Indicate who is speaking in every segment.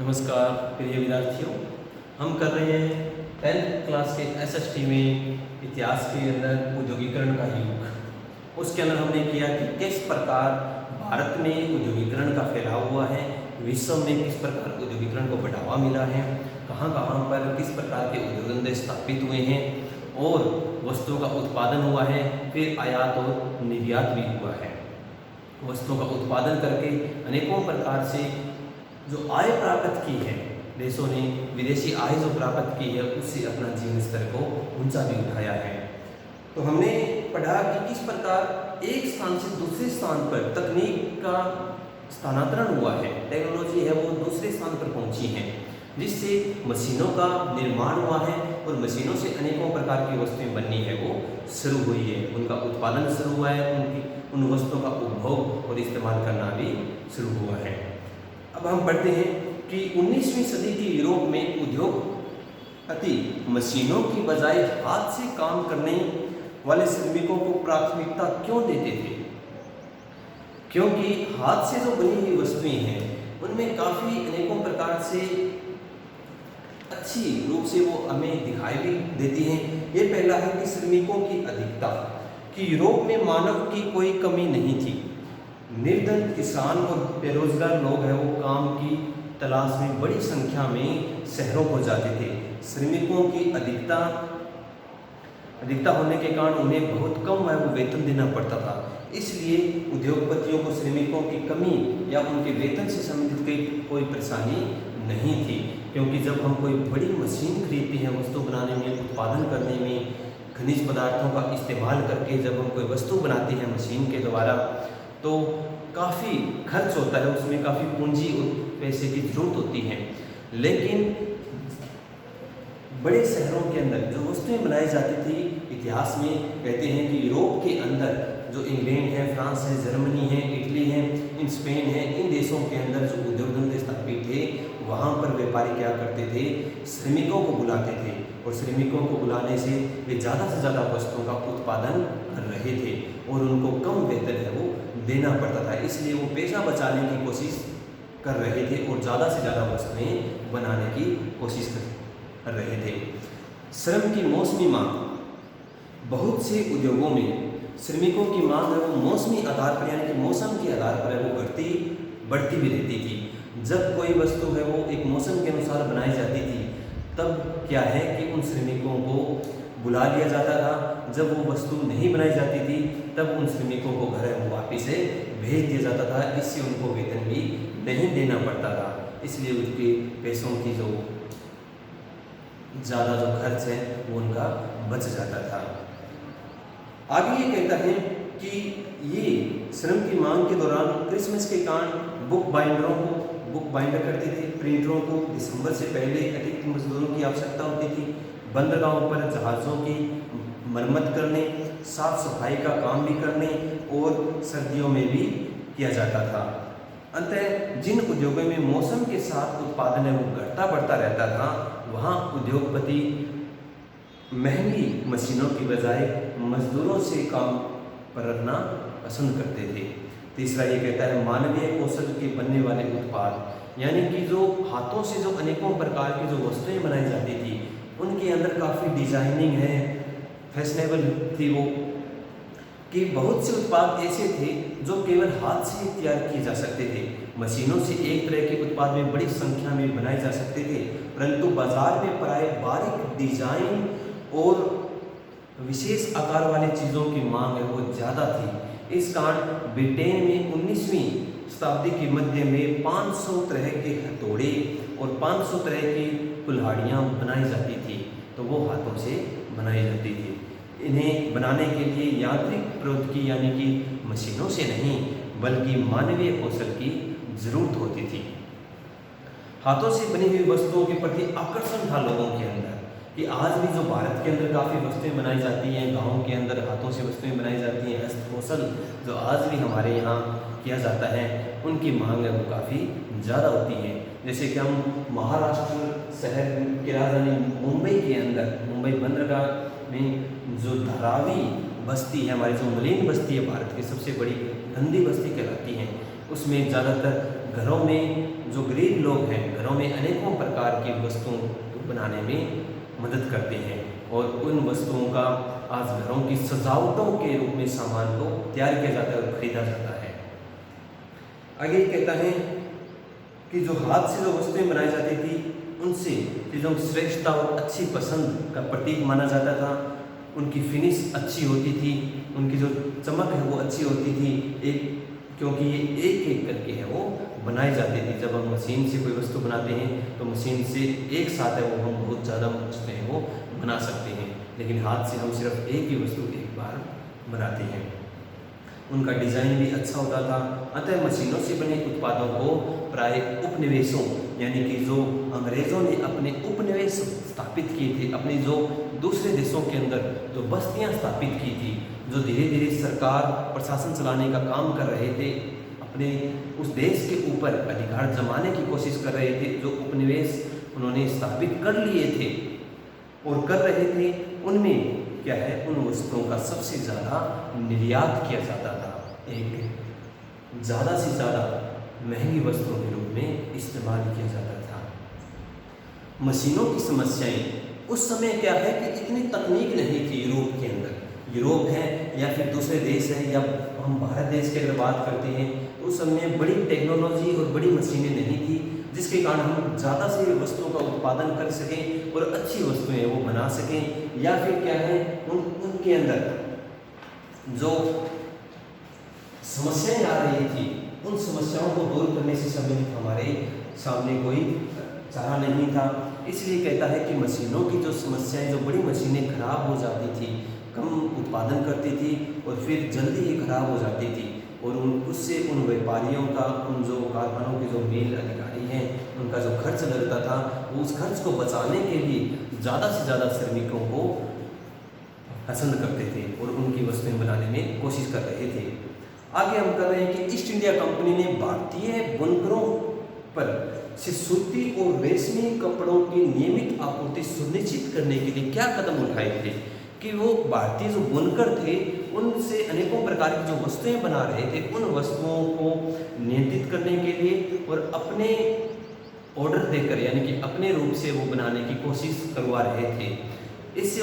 Speaker 1: नमस्कार प्रिय विद्यार्थियों। हम कर रहे हैं 10th क्लास के एसएसटी में इतिहास के अंदर औद्योगिकरण का युग। उसके अंदर हमने किया कि किस प्रकार भारत में औद्योगिकरण का फैलाव हुआ है, विश्व में किस प्रकार औद्योगिकरण को बढ़ावा मिला है, कहाँ कहाँ पर किस प्रकार के उद्योग धंधे स्थापित हुए हैं और वस्तुओं का उत्पादन हुआ है, फिर आयात और निर्यात भी हुआ है। वस्तुओं का उत्पादन करके अनेकों प्रकार से जो आय प्राप्त की है, देशों ने विदेशी आय जो प्राप्त की है उससे अपना जीवन स्तर को ऊंचा भी उठाया है। तो हमने पढ़ा कि किस प्रकार एक स्थान से दूसरे स्थान पर तकनीक का स्थानांतरण हुआ है, टेक्नोलॉजी है वो दूसरे स्थान पर पहुंची है, जिससे मशीनों का निर्माण हुआ है और मशीनों से अनेकों प्रकार की वस्तुएं बननी है वो शुरू हुई है, उनका उत्पादन शुरू हुआ है, उन वस्तुओं का उपभोग और इस्तेमाल करना भी शुरू हुआ है। अब हम पढ़ते हैं कि 19वीं सदी के यूरोप में उद्योगपति मशीनों की बजाय हाथ से काम करने वाले श्रमिकों को प्राथमिकता क्यों देते थे? क्योंकि हाथ से जो बनी हुई वस्तुएं हैं उनमें काफ़ी अनेकों प्रकार से अच्छी रूप से वो हमें दिखाई भी देती हैं। ये पहला है कि श्रमिकों की अधिकता, कि यूरोप में मानव की कोई कमी नहीं थी। निर्धन किसान और बेरोजगार लोग हैं वो काम की तलाश में बड़ी संख्या में शहरों को जाते थे। श्रमिकों की अधिकता होने के कारण उन्हें बहुत कम है वो वेतन देना पड़ता था, इसलिए उद्योगपतियों को श्रमिकों की कमी या उनके वेतन से संबंधित कोई परेशानी नहीं थी। क्योंकि जब हम कोई बड़ी मशीन खरीदते हैं वस्तु बनाने में, उत्पादन करने में, खनिज पदार्थों का इस्तेमाल करके जब हम कोई वस्तु बनाते हैं मशीन के द्वारा, तो काफ़ी खर्च होता है, उसमें काफ़ी पूंजी और पैसे की जरूरत होती है। लेकिन बड़े शहरों के अंदर जो वस्तुएं बनाई जाती थी, इतिहास में कहते हैं कि यूरोप के अंदर जो इंग्लैंड है, फ्रांस है, जर्मनी है, इटली है, स्पेन है, इन देशों के अंदर जो उद्योग धंधे स्थापित थे वहाँ पर व्यापारी क्या करते थे, श्रमिकों को बुलाते थे और श्रमिकों को बुलाने से वे ज़्यादा से ज़्यादा वस्तुओं का उत्पादन कर रहे थे और उनको कम वेतन है वो देना पड़ता था, इसलिए वो पैसा बचाने की कोशिश कर रहे थे और ज़्यादा से ज़्यादा वस्तुएं बनाने की कोशिश कर रहे थे। श्रम की मौसमी मांग, बहुत से उद्योगों में श्रमिकों की मांग है वो मौसमी आधार पर यानी कि मौसम के आधार पर है वो घटती बढ़ती भी रहती थी। जब कोई वस्तु है वो एक मौसम के अनुसार बनाई जाती थी तब क्या है कि उन श्रमिकों को बुला लिया जाता था, जब वो वस्तु नहीं बनाई जाती थी तब उन श्रमिकों को घर वो वापस से भेज दिया जाता था, इससे उनको वेतन भी नहीं देना पड़ता था, इसलिए उनके पैसों की जो ज़्यादा जो खर्च है वो उनका बच जाता था। आगे ये कहता है कि ये श्रम की मांग के दौरान क्रिसमस के कारण बुक बाइंडर करते थे, प्रिंटरों को दिसंबर से पहले अधिक मजदूरों की आवश्यकता होती थी, बंदरगाहों पर जहाज़ों की मरम्मत करने, साफ सफाई का काम भी करने और सर्दियों में भी किया जाता था। अतः जिन उद्योगों में मौसम के साथ उत्पादन है वो घटता बढ़ता रहता था, वहाँ उद्योगपति महंगी मशीनों की बजाय मजदूरों से काम पर रखना पसंद करते थे। तीसरा ये कहता है मानवीय कौशल के बनने वाले उत्पाद, यानी कि जो हाथों से जो अनेकों प्रकार की जो वस्तुएं बनाई जाती थी उनके अंदर काफ़ी डिजाइनिंग है, फैशनेबल थी वो, कि बहुत से उत्पाद ऐसे थे जो केवल हाथ से तैयार किए जा सकते थे। मशीनों से एक तरह के उत्पाद में बड़ी संख्या में बनाए जा सकते थे, परंतु बाजार में प्राय बारीक डिजाइन और विशेष आकार वाली चीज़ों की मांग है वो ज़्यादा थी। इस कारण ब्रिटेन में 19वीं शताब्दी के मध्य में 500 तरह के हथौड़े और 500 तरह की कुल्हाड़ियाँ बनाई जाती थी, तो वो हाथों से बनाई जाती थी। इन्हें बनाने के लिए यांत्रिक प्रौद्योगिकी यानी कि मशीनों से नहीं बल्कि मानवीय कौशल की जरूरत होती थी। हाथों से बनी हुई वस्तुओं के प्रति आकर्षण था लोगों के अंदर, कि आज भी जो भारत के अंदर काफ़ी वस्तुएं बनाई जाती हैं, गाँव के अंदर हाथों से वस्तुएं बनाई जाती हैं, हस्तकौशल जो आज भी हमारे यहाँ किया जाता है उनकी मांग है वो काफ़ी ज़्यादा होती है। जैसे कि हम महाराष्ट्र शहर की राजधानी मुंबई के अंदर, मुंबई बंदरगाह में जो धारावी बस्ती है, हमारी जो मलिन बस्ती है, भारत की सबसे बड़ी गंदी बस्ती कहलाती है, उसमें ज़्यादातर घरों में जो गरीब लोग हैं, घरों में अनेकों प्रकार की वस्तुओं को बनाने में मदद करते हैं और उन वस्तुओं का आज घरों की सजावटों के रूप में सामान को तैयार किया जाता है और खरीदा जाता है। आगे कहता है कि जो हाथ से जो वस्तुएं बनाई जाती थी उनसे चीज़ों की श्रेष्ठता और अच्छी पसंद का प्रतीक माना जाता था। उनकी फिनिश अच्छी होती थी, उनकी जो चमक है वो अच्छी होती थी, क्योंकि ये एक एक करके है वो बनाई जाती थी। जब हम मशीन से कोई वस्तु बनाते हैं तो मशीन से एक साथ है वो हम बहुत ज़्यादा वस्तुएं हैं वो बना सकते हैं, लेकिन हाथ से हम सिर्फ एक ही वस्तु एक बार बनाते हैं। उनका डिज़ाइन भी अच्छा होता था। अतः मशीनों से बने उत्पादों को प्राय उपनिवेशों यानी कि जो अंग्रेज़ों ने अपने उपनिवेश स्थापित किए थे, अपने जो दूसरे देशों के अंदर जो बस्तियां स्थापित की थी, जो धीरे धीरे सरकार प्रशासन चलाने का काम कर रहे थे, अपने उस देश के ऊपर अधिकार जमाने की कोशिश कर रहे थे, जो उपनिवेश उन्होंने स्थापित कर लिए थे और कर रहे थे, उनमें क्या है उन वस्तुओं का सबसे ज़्यादा निर्यात किया जाता था। एक ज़्यादा से ज़्यादा महंगी वस्तुओं के रूप में इस्तेमाल किया जाता था। मशीनों की समस्याएं उस समय क्या है कि इतनी तकनीक नहीं थी यूरोप के अंदर। यूरोप है या फिर दूसरे देश हैं या हम भारत देश की अगर बात करते हैं तो उस समय बड़ी टेक्नोलॉजी और बड़ी मशीनें नहीं थी, जिसके कारण हम ज़्यादा से वस्तुओं का उत्पादन कर सकें और अच्छी वस्तुएं वो बना सकें। या फिर क्या है उनके अंदर जो समस्याएं आ रही थी उन समस्याओं को दूर करने से संबंधित हमारे सामने कोई चारा नहीं था। इसलिए कहता है कि मशीनों की जो समस्याएं, जो बड़ी मशीनें खराब हो जाती थी, कम उत्पादन करती थी और फिर जल्दी ही खराब हो जाती थी और उससे उन व्यापारियों का, उन जो कारखानों के जो मेल अधिकारी हैं, उनका जो खर्च लगता था वो उस खर्च को बचाने के लिए ज़्यादा से ज़्यादा श्रमिकों को पसंद करते थे और उनकी वस्तुएं बनाने में कोशिश कर रहे थे। आगे हम कर रहे हैं कि ईस्ट इंडिया कंपनी ने भारतीय बुनकरों पर से सूती और रेशमी कपड़ों की नियमित आपूर्ति सुनिश्चित करने के लिए क्या कदम उठाए थे कि वो भारतीय जो बुनकर थे उनसे अनेकों प्रकार की जो वस्तुएं बना रहे थे उन वस्तुओं को नियंत्रित करने के लिए और अपने ऑर्डर देकर यानी कि अपने रूप से वो बनाने की कोशिश करवा रहे थे। इससे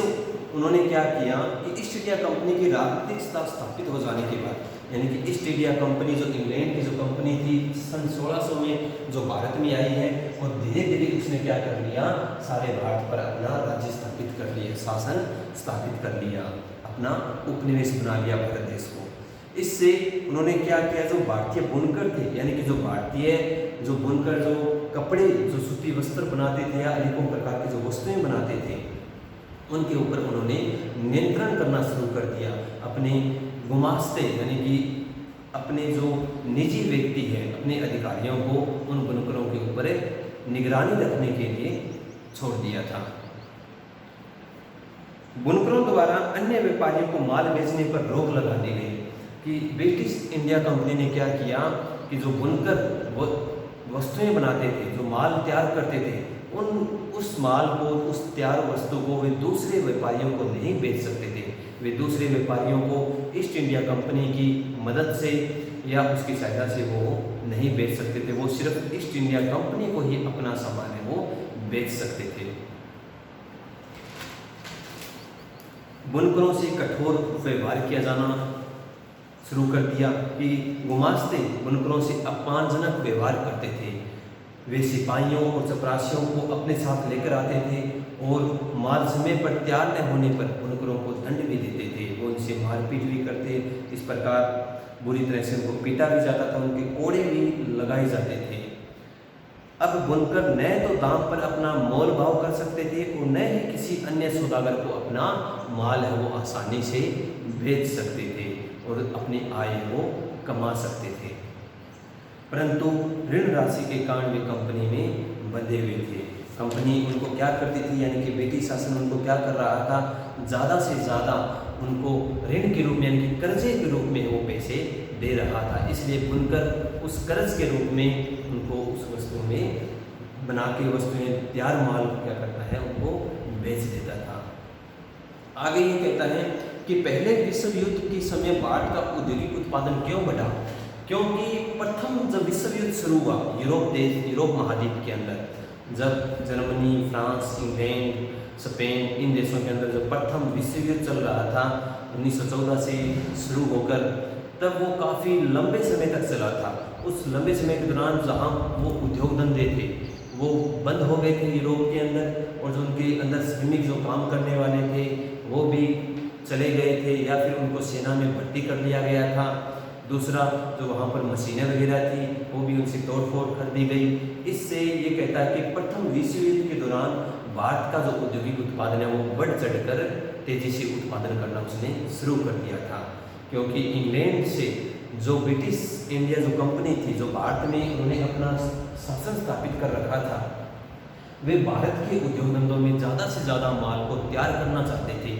Speaker 1: उन्होंने क्या किया कि ईस्ट इंडिया कंपनी की राजनीतिक सत्ता स्थापित हो जाने के बाद, यानी कि ईस्ट इंडिया कंपनी जो इंग्लैंड की जो कंपनी थी सन 1600 में जो भारत में आई है और धीरे धीरे उसने क्या कर लिया, सारे भारत पर अपना राज्य स्थापित कर लिया, शासन स्थापित कर लिया, अपना उपनिवेश बना लिया भारत देश को। इससे उन्होंने क्या किया, जो भारतीय बुनकर थे यानी कि जो भारतीय जो बुनकर जो कपड़े जो सूती वस्त्र बनाते थे या अनेकों प्रकार की जो वस्तुएं बनाते थे उनके ऊपर उन्होंने नियंत्रण करना शुरू कर दिया। अपने गुमास्ते यानी कि अपने जो निजी व्यक्ति हैं, अपने अधिकारियों को उन बुनकरों के ऊपर निगरानी रखने के लिए छोड़ दिया था। बुनकरों द्वारा अन्य व्यापारियों को माल बेचने पर रोक लगा दी गई कि ब्रिटिश इंडिया कंपनी ने क्या किया कि जो बुनकर वस्तुएं बनाते थे, जो माल तैयार करते थे, उस माल को, उस तैयार वस्तु को वे दूसरे व्यापारियों को नहीं बेच सकते थे। वे दूसरे व्यापारियों को ईस्ट इंडिया कंपनी की मदद से या उसकी सहायता से वो नहीं बेच सकते थे। वो सिर्फ ईस्ट इंडिया कंपनी को ही अपना सामान है वो बेच सकते थे। बुनकरों से कठोर व्यवहार किया जाना शुरू कर दिया कि गुमास्ते बुनकरों से अपमानजनक व्यवहार करते थे। वे सिपाहियों और चपरासियों को अपने साथ लेकर आते थे और माल समय पर तैयार न होने पर बुनकरों को दंड भी देते थे। वो उनसे मारपीट भी करते, इस प्रकार बुरी तरह से उनको पीटा भी जाता था, उनके कोड़े भी लगाए जाते थे। अब बुनकर न तो दाम पर अपना मोल भाव कर सकते थे और न ही किसी अन्य सौदागर को अपना माल है वो आसानी से बेच सकते थे और अपनी आय को कमा सकते थे। परंतु ऋण राशि के कारण वे कंपनी में बंधे हुए थे। कंपनी उनको क्या करती थी, यानी कि ब्रिटिश शासन उनको क्या कर रहा था, ज़्यादा से ज़्यादा उनको ऋण के रूप में यानी कि कर्जे के रूप में वो पैसे दे रहा था। इसलिए बुनकर उस कर्ज के रूप में उनको उस वस्तु में बना के वस्तुएं तैयार माल क्या करता है उनको बेच देता था। आगे ये कहता है कि पहले विश्व युद्ध के समय भारत का औद्योगिक उत्पादन क्यों बढ़ा, क्योंकि प्रथम जब विश्व युद्ध शुरू हुआ यूरोप महाद्वीप के अंदर, जब जर्मनी, फ्रांस, इंग्लैंड, स्पेन, इन देशों के अंदर जब प्रथम विश्व युद्ध चल रहा था 1914 से शुरू होकर, तब वो काफ़ी लंबे समय तक चला था। उस लंबे समय के दौरान जहाँ वो उद्योग धंधे थे वो बंद हो गए थे यूरोप के अंदर, और जो उनके अंदर श्रमिक जो काम करने वाले थे वो भी चले गए थे या फिर उनको सेना में भर्ती कर लिया गया था। दूसरा, जो वहाँ पर मशीनें वगैरह थी वो भी उनसे तोड़ फोड़ कर दी गई। इससे ये कहता है कि प्रथम विश्व युद्ध के दौरान भारत का जो औद्योगिक उत्पादन है वो बढ़ चढ़कर तेजी से उत्पादन करना उसने शुरू कर दिया था, क्योंकि इंग्लैंड से जो ब्रिटिश इंडिया जो कंपनी थी, जो भारत में उन्होंने अपना शासन स्थापित कर रखा था, वे भारत के उद्योग धंधों में ज़्यादा से ज़्यादा माल को तैयार करना चाहते थे,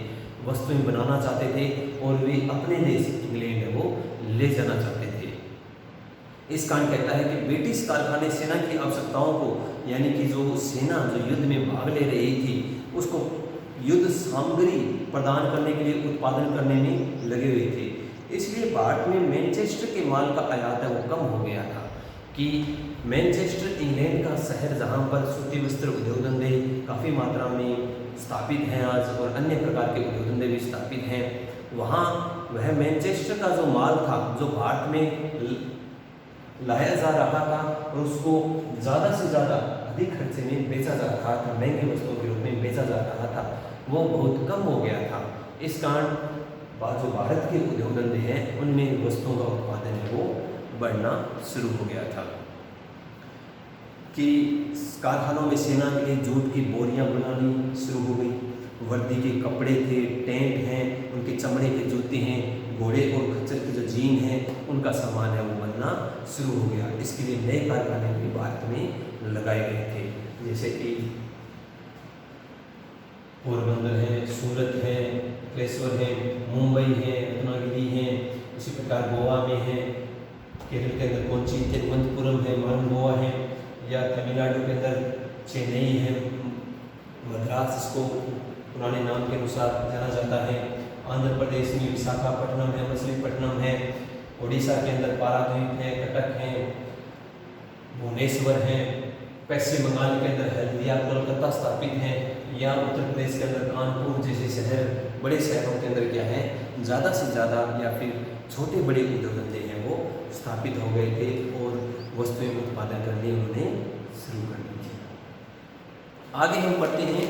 Speaker 1: वस्तुएं बनाना चाहते थे, और वे अपने देश इंग्लैंड है वो ले जाना चाहते थे। इस कारण कहता है कि ब्रिटिश कारखाने सेना की आवश्यकताओं को, यानी कि जो सेना जो युद्ध में भाग ले रही थी उसको युद्ध सामग्री प्रदान करने के लिए उत्पादन करने में लगे हुए थे। इसलिए भारत में मैनचेस्टर के माल का आयात है वो कम हो गया था, कि मैनचेस्टर इंग्लैंड का शहर जहाँ पर सूती वस्त्र उद्योग धंधे काफ़ी मात्रा में स्थापित हैं आज, और अन्य प्रकार के उद्योग धंधे भी स्थापित हैं, वहाँ वह मैनचेस्टर का जो माल था जो भारत में लाया जा रहा था और उसको ज़्यादा से ज़्यादा अधिक खर्चे में बेचा जा रहा था, महंगी वस्तुओं के रूप में बेचा जा रहा था, वो बहुत कम हो गया था। इस कारण जो भारत के उद्योग धंधे हैं उनमें वस्तुओं का उत्पादन है वो बढ़ना शुरू हो गया था, कि कारखानों में सेना के लिए जूट की बोरियां बनानी शुरू हो गई, वर्दी के कपड़े थे, टेंट हैं, उनके चमड़े के जूते हैं, घोड़े और खच्चर की जो जीन है उनका सामान है वो बनना शुरू हो गया। इसके लिए नए कारखाने भी भारत में लगाए गए थे, जैसे कि पोरबंदर है, सूरत है, अंकलेश्वर है, मुंबई है, रत्नागिरी है, इसी प्रकार गोवा में है, केरल के अंदर कोच्चि, तिरुवनंतपुरम है, मारन गोवा है, या तमिलनाडु के अंदर चेन्नई है, मद्रास इसको पुराने नाम के अनुसार जाना जाता है, आंध्र प्रदेश में विशाखापट्टनम है, मछलीपट्टनम है, उड़ीसा के अंदर पारादीप है, कटक है, भुवनेश्वर है, पश्चिम बंगाल के अंदर हल्दिया, कोलकाता स्थापित है, या उत्तर प्रदेश के अंदर कानपुर जैसे शहर, बड़े शहरों के अंदर क्या है ज़्यादा से ज़्यादा या फिर छोटे बड़े उद्योग धंधे हैं वो स्थापित हो गए थे और वस्तुएं उत्पादन करने उन्होंने शुरू कर दी थी। आगे हम पढ़ते हैं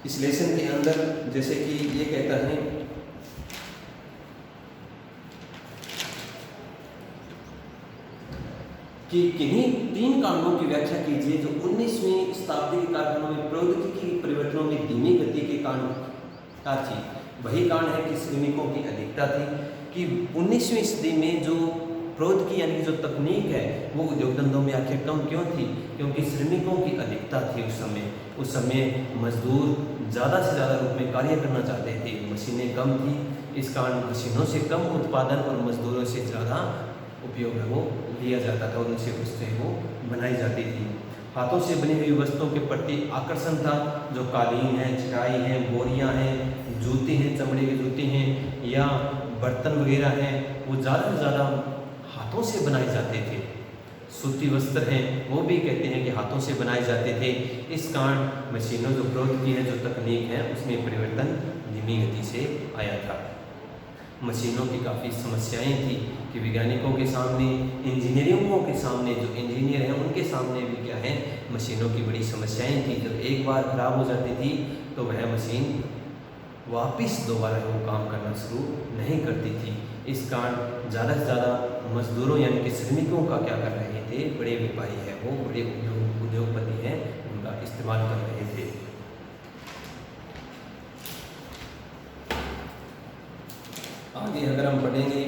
Speaker 1: इस लेसन के अंदर, जैसे कि ये कहता है कि किन्हीं 3 कारणों की व्याख्या कीजिए जो 19वीं शताब्दी के कारखानों में प्रौद्योगिकी परिवर्तनों में धीमी गति के कारण क्या थी। वही कारण है कि श्रमिकों की अधिकता थी, कि 19वीं सदी में जो प्रौद्योगिकी यानी कि जो तकनीक है वो उद्योग धंधों में आखिर कम क्यों थी, क्योंकि श्रमिकों की अधिकता थी उस समय मजदूर ज़्यादा से ज़्यादा रूप में कार्य करना चाहते थे, मशीनें कम थी, इस कारण मशीनों से कम उत्पादन और मजदूरों से ज़्यादा उपयोग है वो लिया जाता था और उनसे वस्तुएं वो बनाई जाती थी। हाथों से बनी हुई वस्तुओं के प्रति आकर्षण था, जो कालीन है, चटाई है, बोरियां हैं, जूते हैं, चमड़े के जूते हैं या बर्तन वगैरह हैं, वो ज़्यादा से ज़्यादा हाथों से बनाए जाते थे। सूती वस्त्र हैं वो भी कहते हैं कि हाथों से बनाए जाते थे। इस कारण मशीनों जो प्रौद्योगिकी है, जो तकनीक है, उसमें परिवर्तन धीमी गति से आया था। मशीनों की काफ़ी समस्याएं थी कि वैज्ञानिकों के सामने, इंजीनियरों के सामने, जो इंजीनियर हैं उनके सामने भी क्या है मशीनों की बड़ी समस्याएं थी। जब एक बार खराब हो जाती थी तो वह मशीन वापस दोबारा वो काम करना शुरू नहीं करती थी। इस कारण ज़्यादा से ज़्यादा मजदूरों यानी कि श्रमिकों का क्या कर रहे थे, बड़े व्यापारी हैं वो, बड़े उद्योगपति हैं, उनका इस्तेमाल कर रहे थे। आगे अगर हम पढ़ेंगे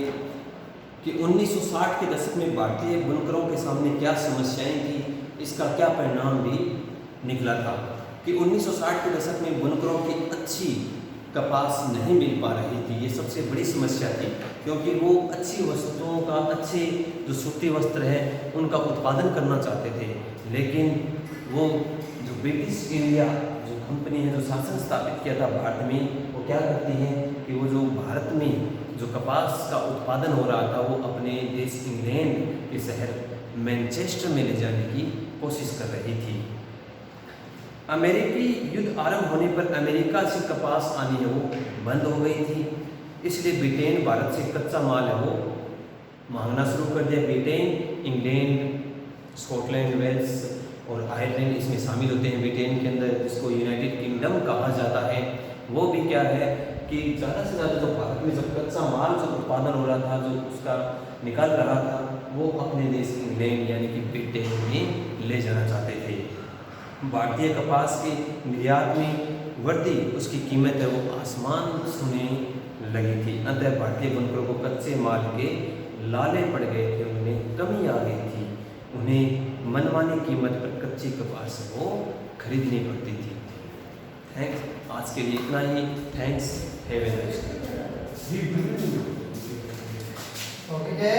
Speaker 1: कि 1960 के दशक में भारतीय बुनकरों के सामने क्या समस्याएं थी, इसका क्या परिणाम भी निकला था कि 1960 के दशक में बुनकरों की अच्छी कपास नहीं मिल पा रही थी। ये सबसे बड़ी समस्या थी, क्योंकि वो अच्छी वस्तुओं का, अच्छे जो सूती वस्त्र है उनका उत्पादन करना चाहते थे, लेकिन वो जो ब्रिटिश इंडिया जो कंपनी है, जो शासन स्थापित किया था भारत में, वो क्या करती है कि वो जो भारत में जो कपास का उत्पादन हो रहा था वो अपने देश इंग्लैंड के शहर मैनचेस्टर में ले जाने की कोशिश कर रही थी। अमेरिकी युद्ध आरंभ होने पर अमेरिका से कपास आनी है वो बंद हो गई थी, इसलिए ब्रिटेन भारत से कच्चा माल है वो मांगना शुरू कर दिया। ब्रिटेन, इंग्लैंड, स्कॉटलैंड, वेल्स और आयरलैंड इसमें शामिल होते हैं ब्रिटेन के अंदर, जिसको यूनाइटेड किंगडम कहा जाता है। वो भी क्या है कि ज़्यादा से ज़्यादा जो भारत में जो कच्चा माल जो उत्पादन हो रहा था, जो उसका निकल रहा था, वो अपने देश इंग्लैंड यानी कि ब्रिटेन में ले जाना चाहते थे। भारतीय कपास के निर्यात में वृद्धि, उसकी कीमत है वो आसमान छूने लगी थी। अंततः भारतीय बुनकरों को कच्चे माल के लाले पड़ गए थे, उन्हें कमी आ गई थी, उन्हें मनमानी कीमत पर कच्ची कपास वो खरीदनी पड़ती थी। थैंक्स, आज के लिए इतना ही। Thanks, have a nice day.
Speaker 2: Okay.